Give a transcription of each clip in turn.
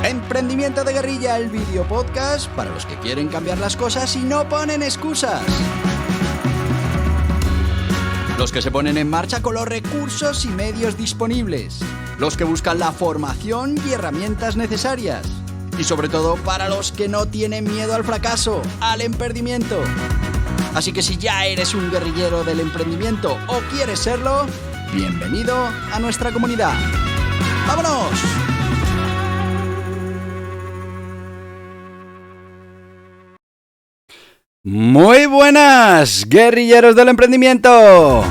Emprendimiento de Guerrilla, el video podcast para los que quieren cambiar las cosas y no ponen excusas. Los que se ponen en marcha con los recursos y medios disponibles. Los que buscan la formación y herramientas necesarias. Y sobre todo para los que no tienen miedo al fracaso, al emprendimiento. Así que si ya eres un guerrillero del emprendimiento o quieres serlo, bienvenido a nuestra comunidad. ¡Vámonos! Muy buenas, guerrilleros del emprendimiento.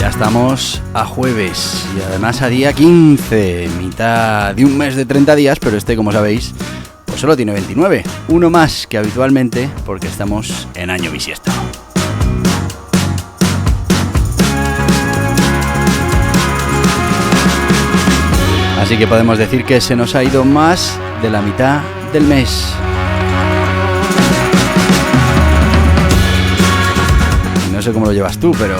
Ya estamos a jueves y además a día 15, mitad de un mes de 30 días, pero como sabéis, pues solo tiene 29, uno más que habitualmente porque estamos en año bisiesto. Así que podemos decir que se nos ha ido más de la mitad del mes. No sé cómo lo llevas tú, pero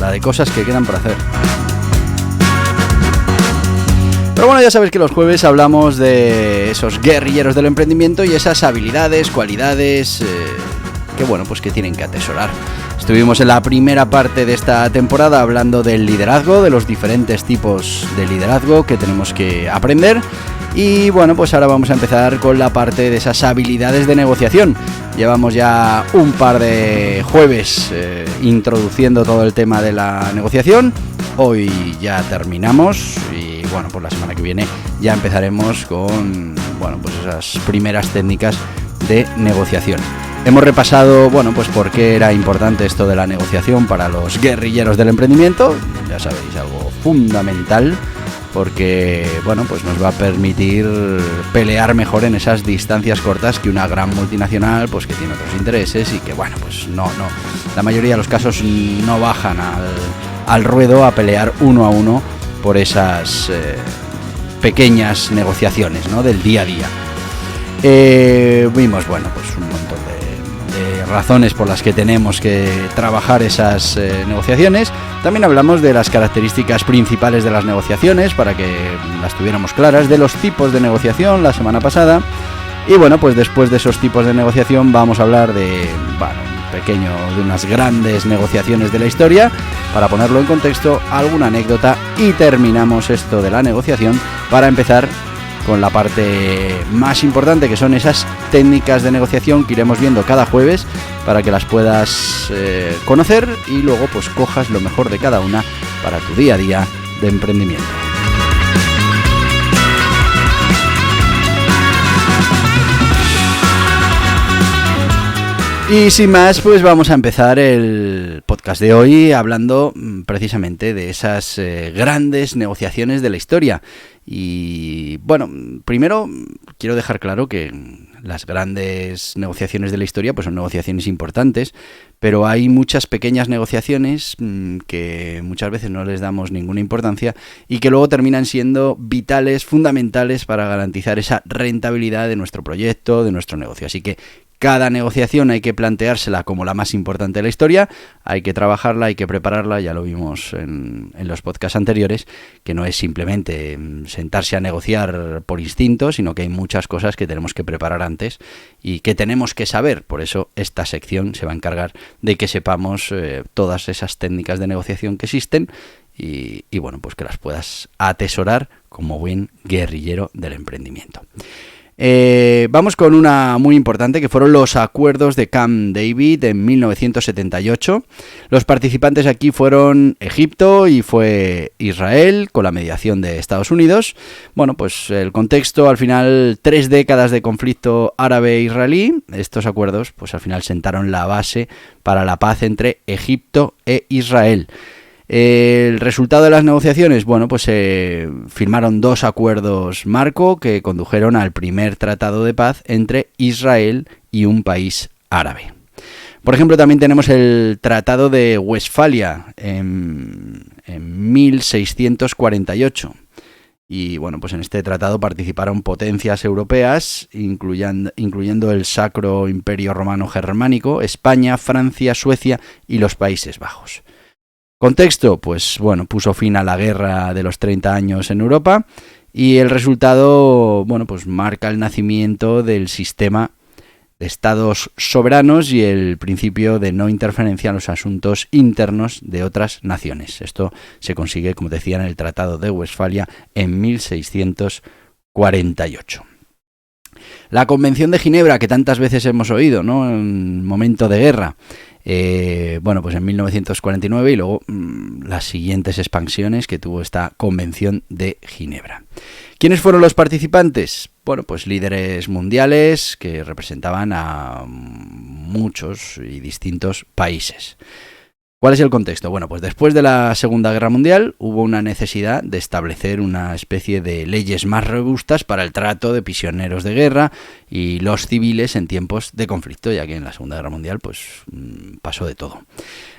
la de cosas que quedan por hacer. Pero bueno, ya sabes que los jueves hablamos de esos guerrilleros del emprendimiento y esas habilidades, cualidades que tienen que atesorar. Estuvimos en la primera parte de esta temporada hablando del liderazgo, de los diferentes tipos de liderazgo que tenemos que aprender. Y bueno, pues ahora vamos a empezar con la parte de esas habilidades de negociación. Llevamos ya un par de jueves introduciendo todo el tema de la negociación. Hoy ya terminamos y bueno, pues la semana que viene ya empezaremos con esas primeras técnicas de negociación. Hemos repasado, pues por qué era importante esto de la negociación para los guerrilleros del emprendimiento. Ya sabéis, algo fundamental, porque, pues nos va a permitir pelear mejor en esas distancias cortas que una gran multinacional, pues que tiene otros intereses y que, la mayoría de los casos no bajan al ruedo a pelear uno a uno por esas pequeñas negociaciones, ¿no?, del día a día. Vimos, un montón de razones por las que tenemos que trabajar esas negociaciones. También hablamos de las características principales de las negociaciones para que las tuviéramos claras, de los tipos de negociación la semana pasada. Y después de esos tipos de negociación vamos a hablar de unas grandes negociaciones de la historia, para ponerlo en contexto, alguna anécdota, y terminamos esto de la negociación para empezar con la parte más importante, que son esas técnicas de negociación que iremos viendo cada jueves para que las puedas conocer y luego cojas lo mejor de cada una para tu día a día de emprendimiento. Y sin más, vamos a empezar el podcast de hoy hablando precisamente de esas grandes negociaciones de la historia. Y primero quiero dejar claro que las grandes negociaciones de la historia son negociaciones importantes, pero hay muchas pequeñas negociaciones que muchas veces no les damos ninguna importancia y que luego terminan siendo vitales, fundamentales para garantizar esa rentabilidad de nuestro proyecto, de nuestro negocio. Así que cada negociación hay que planteársela como la más importante de la historia, hay que trabajarla, hay que prepararla, ya lo vimos en los podcasts anteriores, que no es simplemente sentarse a negociar por instinto, sino que hay muchas cosas que tenemos que preparar antes y que tenemos que saber. Por eso esta sección se va a encargar de que sepamos todas esas técnicas de negociación que existen y que las puedas atesorar como buen guerrillero del emprendimiento. Vamos con una muy importante, que fueron los acuerdos de Camp David en 1978. Los participantes aquí fueron Egipto y fue Israel, con la mediación de Estados Unidos. El contexto, al final, 3 décadas de conflicto árabe-israelí. Estos acuerdos, al final sentaron la base para la paz entre Egipto e Israel. El resultado de las negociaciones, se firmaron 2 acuerdos marco que condujeron al primer tratado de paz entre Israel y un país árabe. Por ejemplo, también tenemos el Tratado de Westfalia en 1648. y bueno, pues en este tratado participaron potencias europeas, incluyendo el Sacro Imperio Romano Germánico, España, Francia, Suecia y los Países Bajos. Contexto, pues bueno, puso fin a la Guerra de los 30 años en Europa y el resultado, bueno, pues marca el nacimiento del sistema de estados soberanos y el principio de no interferencia en los asuntos internos de otras naciones. Esto se consigue, como decía, en el Tratado de Westfalia en 1648. La Convención de Ginebra, que tantas veces hemos oído, ¿no?, en momento de guerra. Bueno, pues en 1949 y luego las siguientes expansiones que tuvo esta Convención de Ginebra. ¿Quiénes fueron los participantes? Bueno, pues líderes mundiales que representaban a muchos y distintos países. ¿Cuál es el contexto? Bueno, pues después de la Segunda Guerra Mundial hubo una necesidad de establecer una especie de leyes más robustas para el trato de prisioneros de guerra y los civiles en tiempos de conflicto, ya que en la Segunda Guerra Mundial pues pasó de todo.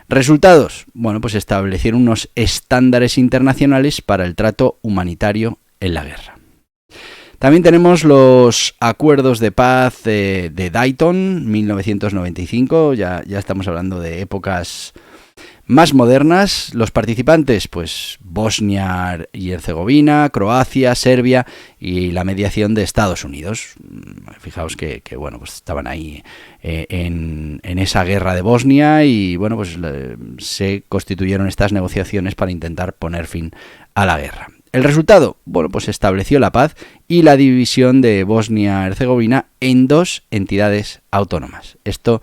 Resultados, bueno, pues establecieron unos estándares internacionales para el trato humanitario en la guerra. También tenemos los acuerdos de paz de Dayton, 1995, ya estamos hablando de épocas más modernas. Los participantes, pues Bosnia y Herzegovina, Croacia, Serbia y la mediación de Estados Unidos. Fijaos que bueno, pues estaban ahí en esa guerra de Bosnia y bueno, pues se constituyeron estas negociaciones para intentar poner fin a la guerra. El resultado, bueno, pues estableció la paz y la división de Bosnia-Herzegovina en dos entidades autónomas. Esto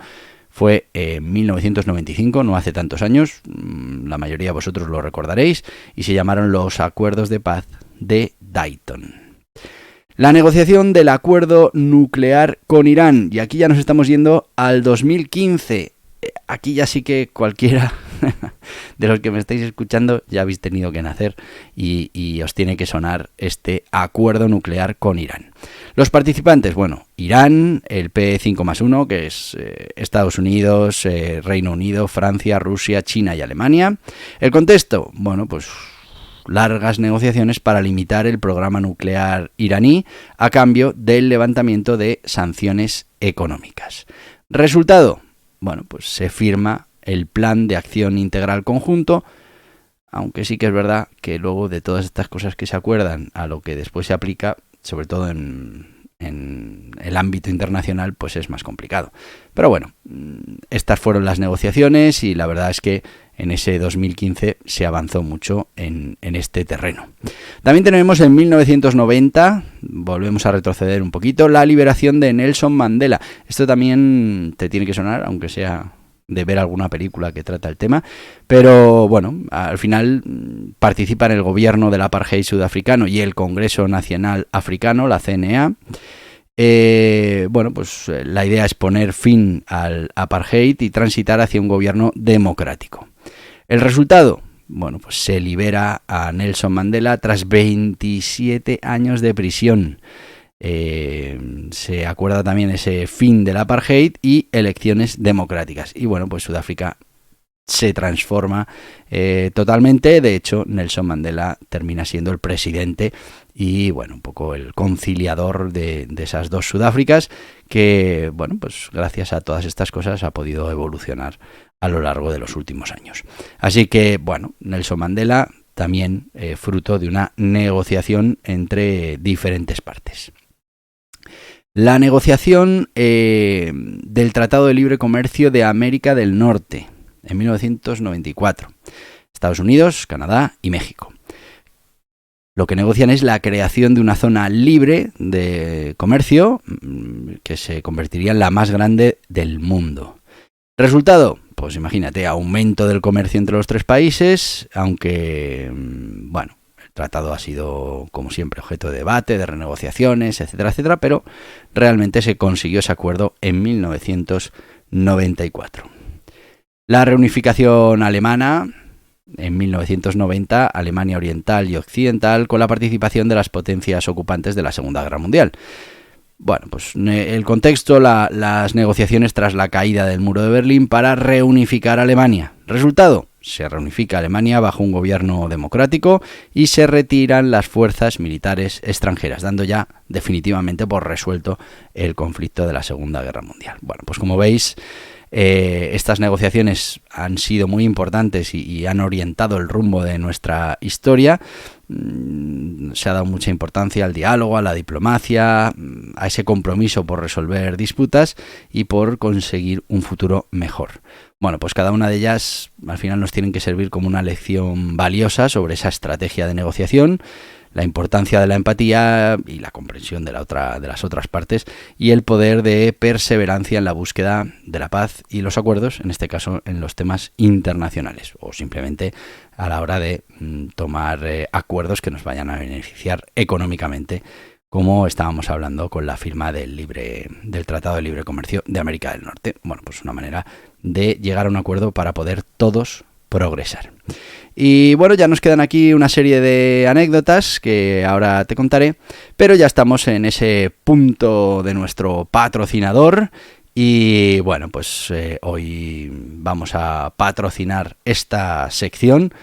fue en 1995, no hace tantos años, la mayoría de vosotros lo recordaréis, y se llamaron los Acuerdos de Paz de Dayton. La negociación del acuerdo nuclear con Irán, y aquí ya nos estamos yendo al 2015. Aquí ya sí que cualquiera de los que me estáis escuchando ya habéis tenido que nacer y os tiene que sonar este acuerdo nuclear con Irán. Los participantes, bueno, Irán, el P5+1, que es Estados Unidos, Reino Unido, Francia, Rusia, China y Alemania. El contexto, bueno, pues largas negociaciones para limitar el programa nuclear iraní a cambio del levantamiento de sanciones económicas. Resultado, bueno, pues se firma el Plan de Acción Integral Conjunto, aunque sí que es verdad que luego de todas estas cosas que se acuerdan a lo que después se aplica, sobre todo en el ámbito internacional, pues es más complicado. Pero bueno, estas fueron las negociaciones y la verdad es que en ese 2015 se avanzó mucho en este terreno. También tenemos en 1990, volvemos a retroceder un poquito, la liberación de Nelson Mandela. Esto también te tiene que sonar, aunque sea de ver alguna película que trata el tema, pero bueno, al final participa en el gobierno del apartheid sudafricano y el Congreso Nacional Africano, la CNA. Bueno, pues la idea es poner fin al apartheid y transitar hacia un gobierno democrático. El resultado, bueno, pues se libera a Nelson Mandela tras 27 años de prisión. Se acuerda también ese fin del apartheid y elecciones democráticas. Y bueno, pues Sudáfrica se transforma totalmente. De hecho, Nelson Mandela termina siendo el presidente y bueno, un poco el conciliador de esas dos Sudáfricas que, bueno, pues gracias a todas estas cosas ha podido evolucionar a lo largo de los últimos años. Así que, bueno, Nelson Mandela también fruto de una negociación entre diferentes partes. La negociación del Tratado de Libre Comercio de América del Norte en 1994. Estados Unidos, Canadá y México. Lo que negocian es la creación de una zona libre de comercio que se convertiría en la más grande del mundo. Resultado, pues imagínate, aumento del comercio entre los tres países, aunque, bueno, el tratado ha sido, como siempre, objeto de debate, de renegociaciones, etcétera, etcétera, pero realmente se consiguió ese acuerdo en 1994. La reunificación alemana en 1990, Alemania Oriental y Occidental, con la participación de las potencias ocupantes de la Segunda Guerra Mundial. Bueno, pues el contexto, las negociaciones tras la caída del muro de Berlín para reunificar Alemania. Resultado, Se reunifica Alemania bajo un gobierno democrático y se retiran las fuerzas militares extranjeras, dando ya definitivamente por resuelto el conflicto de la Segunda Guerra Mundial. Bueno, pues como veis, estas negociaciones han sido muy importantes y han orientado el rumbo de nuestra historia. Se ha dado mucha importancia al diálogo, a la diplomacia, a ese compromiso por resolver disputas y por conseguir un futuro mejor. Bueno, pues cada una de ellas al final nos tienen que servir como una lección valiosa sobre esa estrategia de negociación, la importancia de la empatía y la comprensión de las otras partes y el poder de perseverancia en la búsqueda de la paz y los acuerdos, en este caso en los temas internacionales o simplemente a la hora de tomar acuerdos que nos vayan a beneficiar económicamente, como estábamos hablando con la firma del Tratado de Libre Comercio de América del Norte. Bueno, pues una manera de llegar a un acuerdo para poder todos progresar. Y bueno, ya nos quedan aquí una serie de anécdotas que ahora te contaré, pero ya estamos en ese punto de nuestro patrocinador y bueno, pues hoy vamos a patrocinar esta sección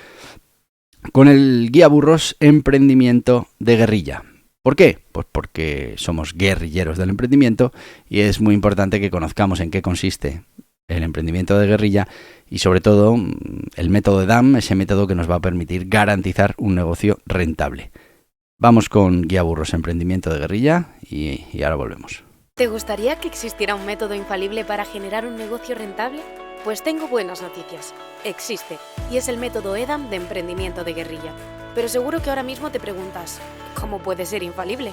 con el Guía Burros Emprendimiento de Guerrilla. ¿Por qué? Pues porque somos guerrilleros del emprendimiento y es muy importante que conozcamos en qué consiste el emprendimiento de guerrilla y sobre todo el método EDAM, ese método que nos va a permitir garantizar un negocio rentable. Vamos con Guía Burros Emprendimiento de Guerrilla y ahora volvemos. ¿Te gustaría que existiera un método infalible para generar un negocio rentable? Pues tengo buenas noticias. Existe, y es el método EDAM de emprendimiento de guerrilla. Pero seguro que ahora mismo te preguntas, ¿cómo puede ser infalible?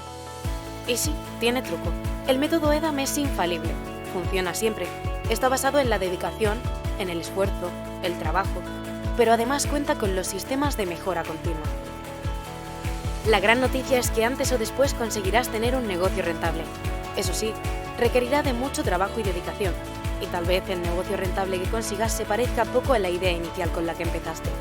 Y sí, tiene truco. El método EDAM es infalible. Funciona siempre. Está basado en la dedicación, en el esfuerzo, el trabajo, pero además cuenta con los sistemas de mejora continua. La gran noticia es que antes o después conseguirás tener un negocio rentable. Eso sí, requerirá de mucho trabajo y dedicación, y tal vez el negocio rentable que consigas se parezca poco a la idea inicial con la que empezaste.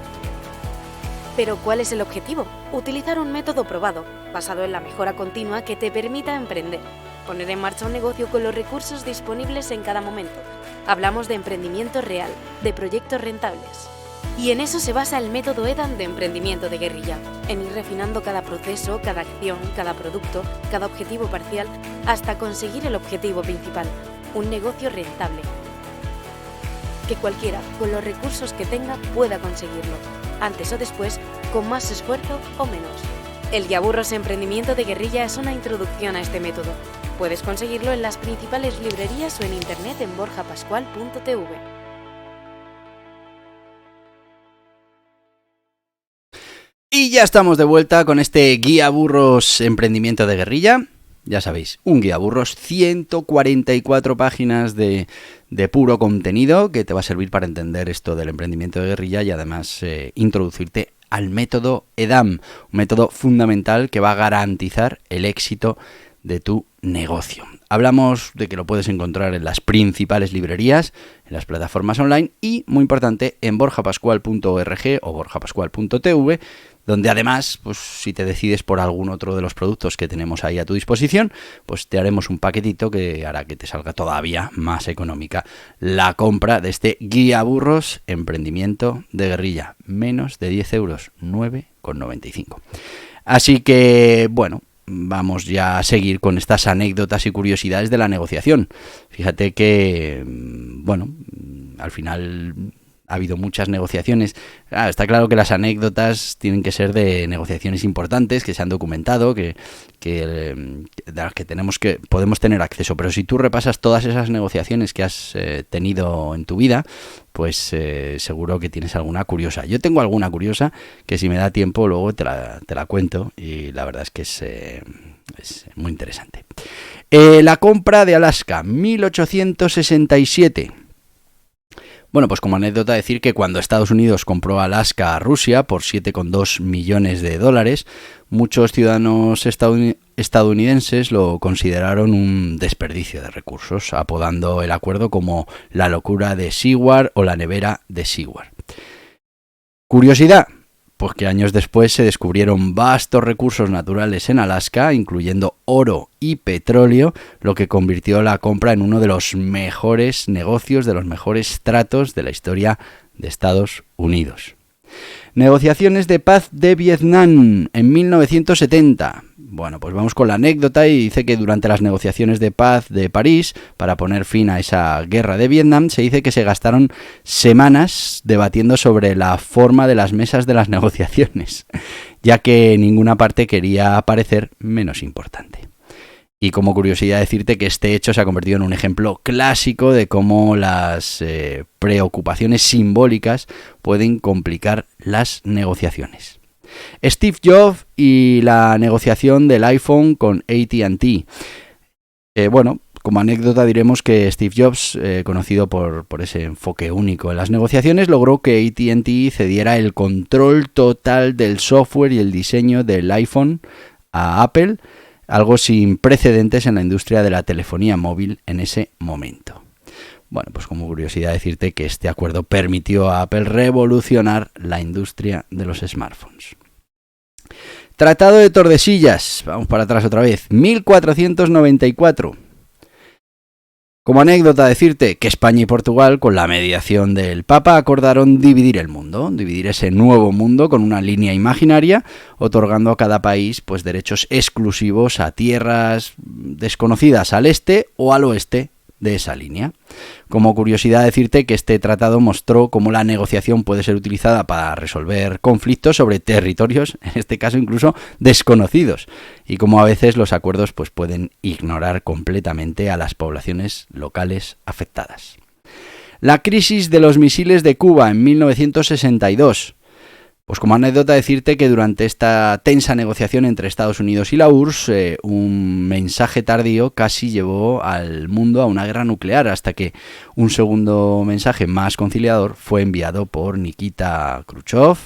Pero ¿cuál es el objetivo? Utilizar un método probado, basado en la mejora continua que te permita emprender, poner en marcha un negocio con los recursos disponibles en cada momento. Hablamos de emprendimiento real, de proyectos rentables. Y en eso se basa el método EDAM de emprendimiento de guerrilla, en ir refinando cada proceso, cada acción, cada producto, cada objetivo parcial, hasta conseguir el objetivo principal, un negocio rentable. Que cualquiera, con los recursos que tenga, pueda conseguirlo, antes o después, con más esfuerzo o menos. El Guía Burros Emprendimiento de Guerrilla es una introducción a este método. Puedes conseguirlo en las principales librerías o en internet en borjapascual.tv. Y ya estamos de vuelta con este Guía Burros Emprendimiento de Guerrilla. Ya sabéis, un Guía Burros, 144 páginas de puro contenido que te va a servir para entender esto del emprendimiento de guerrilla y además introducirte al método EDAM, un método fundamental que va a garantizar el éxito de tu negocio. Hablamos de que lo puedes encontrar en las principales librerías, en las plataformas online y, muy importante, en borjapascual.org o borjapascual.tv, donde además, pues si te decides por algún otro de los productos que tenemos ahí a tu disposición, pues te haremos un paquetito que hará que te salga todavía más económica la compra de este Guía Burros Emprendimiento de Guerrilla. Menos de 10 euros, 9,95. Así que, bueno, vamos ya a seguir con estas anécdotas y curiosidades de la negociación. Fíjate que, bueno, al final ha habido muchas negociaciones. Está claro que las anécdotas tienen que ser de negociaciones importantes, que se han documentado, de las que podemos tener acceso. Pero si tú repasas todas esas negociaciones que has tenido en tu vida, pues seguro que tienes alguna curiosa. Yo tengo alguna curiosa que si me da tiempo luego te la cuento y la verdad es que es muy interesante. La compra de Alaska, 1867. Bueno, pues como anécdota decir que cuando Estados Unidos compró Alaska a Rusia por $7,2 millones, muchos ciudadanos estadounidenses lo consideraron un desperdicio de recursos, apodando el acuerdo como la locura de Seward o la nevera de Seward. Curiosidad, pues que años después se descubrieron vastos recursos naturales en Alaska, incluyendo oro y petróleo, lo que convirtió la compra en uno de los mejores negocios, de los mejores tratos de la historia de Estados Unidos. Negociaciones de paz de Vietnam en 1970. Bueno, pues vamos con la anécdota y dice que durante las negociaciones de paz de París, para poner fin a esa guerra de Vietnam, se dice que se gastaron semanas debatiendo sobre la forma de las mesas de las negociaciones, ya que ninguna parte quería parecer menos importante. Y como curiosidad decirte que este hecho se ha convertido en un ejemplo clásico de cómo las preocupaciones simbólicas pueden complicar las negociaciones. Steve Jobs y la negociación del iPhone con AT&T. Bueno, como anécdota diremos que Steve Jobs, conocido por ese enfoque único en las negociaciones, logró que AT&T cediera el control total del software y el diseño del iPhone a Apple, algo sin precedentes en la industria de la telefonía móvil en ese momento. Bueno, pues como curiosidad decirte que este acuerdo permitió a Apple revolucionar la industria de los smartphones. Tratado de Tordesillas, vamos para atrás otra vez, 1494. Como anécdota decirte que España y Portugal, con la mediación del Papa, acordaron dividir el mundo, dividir ese nuevo mundo con una línea imaginaria, otorgando a cada país pues derechos exclusivos a tierras desconocidas al este o al oeste de esa línea. Como curiosidad decirte que este tratado mostró cómo la negociación puede ser utilizada para resolver conflictos sobre territorios, en este caso incluso desconocidos, y cómo a veces los acuerdos pues pueden ignorar completamente a las poblaciones locales afectadas. La crisis de los misiles de Cuba en 1962. Pues como anécdota decirte que durante esta tensa negociación entre Estados Unidos y la URSS, un mensaje tardío casi llevó al mundo a una guerra nuclear, hasta que un segundo mensaje más conciliador fue enviado por Nikita Khrushchev,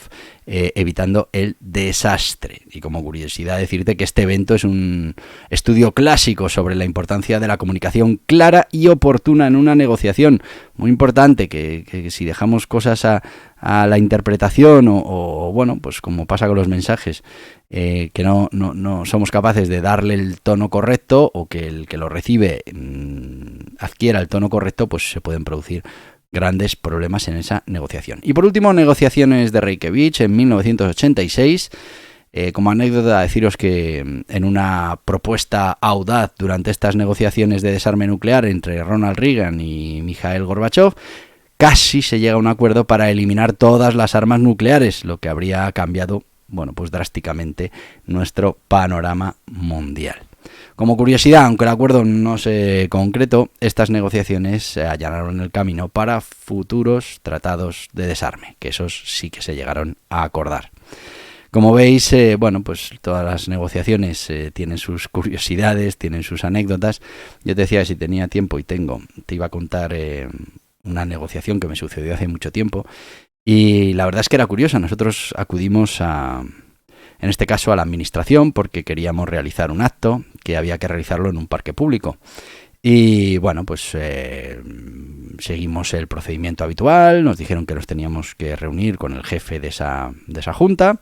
evitando el desastre. Y como curiosidad decirte que este evento es un estudio clásico sobre la importancia de la comunicación clara y oportuna en una negociación. Muy importante que si dejamos cosas a la interpretación o bueno, pues como pasa con los mensajes, que no somos capaces de darle el tono correcto, o que el que lo recibe adquiera el tono correcto, pues se pueden producir grandes problemas en esa negociación. Y por último, negociaciones de Reykjavik en 1986. Como anécdota deciros que en una propuesta audaz durante estas negociaciones de desarme nuclear entre Ronald Reagan y Mikhail Gorbachev, casi se llega a un acuerdo para eliminar todas las armas nucleares, lo que habría cambiado, bueno, pues drásticamente nuestro panorama mundial. Como curiosidad, aunque el acuerdo no se concretó, estas negociaciones se allanaron el camino para futuros tratados de desarme, que esos sí que se llegaron a acordar. Como veis, bueno, pues todas las negociaciones tienen sus curiosidades, tienen sus anécdotas. Yo te decía que si tenía tiempo, y tengo, te iba a contar una negociación que me sucedió hace mucho tiempo, y la verdad es que era curiosa. Nosotros acudimos en este caso a la administración, porque queríamos realizar un acto que había que realizarlo en un parque público. Y bueno, pues seguimos el procedimiento habitual. Nos dijeron que nos teníamos que reunir con el jefe de esa junta.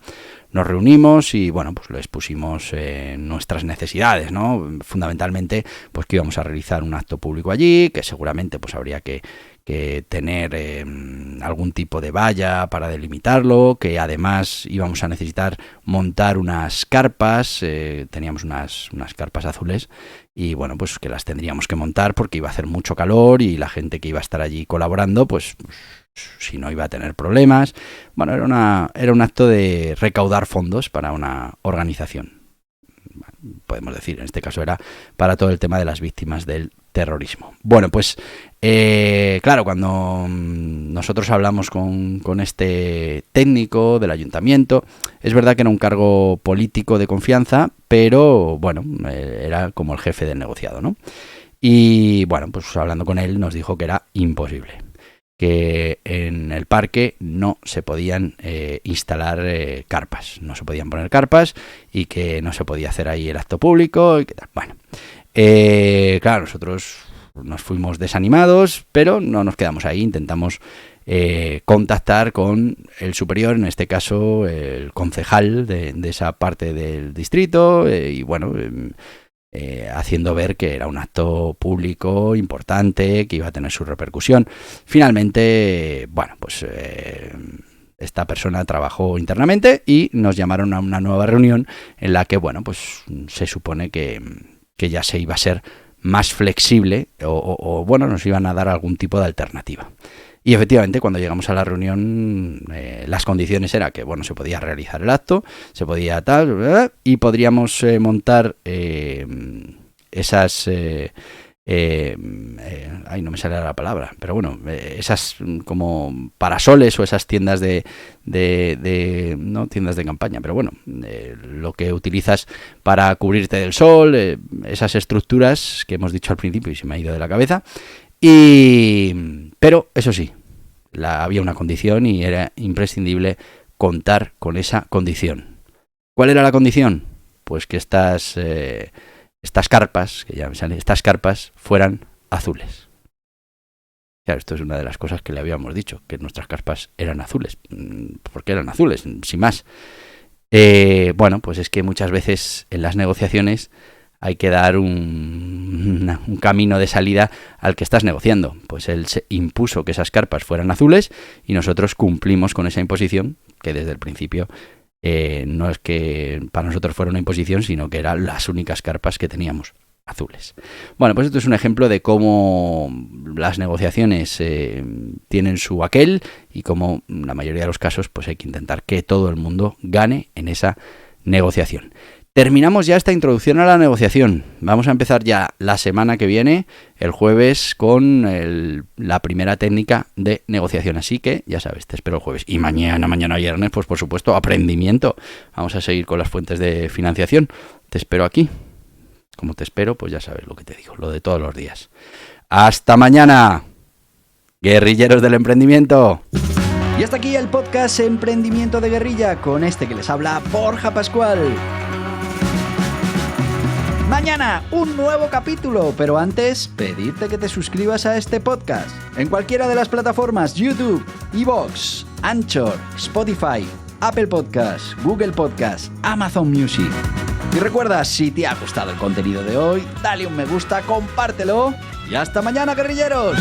Nos reunimos y bueno, pues les pusimos nuestras necesidades, ¿no? Fundamentalmente, pues que íbamos a realizar un acto público allí, que seguramente pues habría que tener algún tipo de valla para delimitarlo, que además íbamos a necesitar montar unas carpas, teníamos unas carpas azules, y bueno, pues que las tendríamos que montar porque iba a hacer mucho calor y la gente que iba a estar allí colaborando, pues si no iba a tener problemas. Bueno, era un acto de recaudar fondos para una organización. Podemos decir, en este caso era para todo el tema de las víctimas del terrorismo. Bueno, pues claro, cuando nosotros hablamos con este técnico del ayuntamiento, es verdad que era un cargo político de confianza, pero bueno, era como el jefe del negociado, ¿no? Y bueno, pues hablando con él nos dijo que era imposible, que en el parque no se podían instalar carpas, no se podían poner carpas, y que no se podía hacer ahí el acto público y que tal. Bueno, claro, nosotros nos fuimos desanimados, pero no nos quedamos ahí. Intentamos contactar con el superior, en este caso el concejal de esa parte del distrito, y bueno, haciendo ver que era un acto público importante, que iba a tener su repercusión. Finalmente, bueno, pues esta persona trabajó internamente y nos llamaron a una nueva reunión en la que, bueno, pues se supone que ya se iba a ser más flexible o bueno, nos iban a dar algún tipo de alternativa. Y efectivamente, cuando llegamos a la reunión, las condiciones era que, bueno, se podía realizar el acto, se podía tal, y podríamos montar esas... ay, no me sale la palabra, pero bueno, esas como parasoles o esas tiendas no tiendas de campaña, pero bueno, lo que utilizas para cubrirte del sol, esas estructuras que hemos dicho al principio y se me ha ido de la cabeza. Pero eso sí, había una condición y era imprescindible contar con esa condición. ¿Cuál era la condición? Pues que estas carpas, que ya me salen, estas carpas fueran azules. Claro, esto es una de las cosas que le habíamos dicho, que nuestras carpas eran azules. ¿Por qué eran azules? Sin más. Bueno, pues es que muchas veces en las negociaciones hay que dar un camino de salida al que estás negociando. Pues él se impuso que esas carpas fueran azules y nosotros cumplimos con esa imposición, que desde el principio no es que para nosotros fuera una imposición, sino que eran las únicas carpas que teníamos azules. Bueno, pues esto es un ejemplo de cómo las negociaciones tienen su aquel y cómo en la mayoría de los casos pues hay que intentar que todo el mundo gane en esa negociación. Terminamos ya esta introducción a la negociación. Vamos a empezar ya la semana que viene, el jueves, con la primera técnica de negociación. Así que, ya sabes, te espero el jueves. Y mañana viernes, pues por supuesto, aprendimiento. Vamos a seguir con las fuentes de financiación. Te espero aquí. Como te espero, pues ya sabes lo que te digo, lo de todos los días. ¡Hasta mañana, guerrilleros del emprendimiento! Y hasta aquí el podcast Emprendimiento de Guerrilla, con este que les habla Borja Pascual. Mañana un nuevo capítulo, pero antes pedirte que te suscribas a este podcast en cualquiera de las plataformas YouTube, iVoox, Anchor, Spotify, Apple Podcasts, Google Podcasts, Amazon Music. Y recuerda, si te ha gustado el contenido de hoy, dale un me gusta, compártelo y hasta mañana, guerrilleros.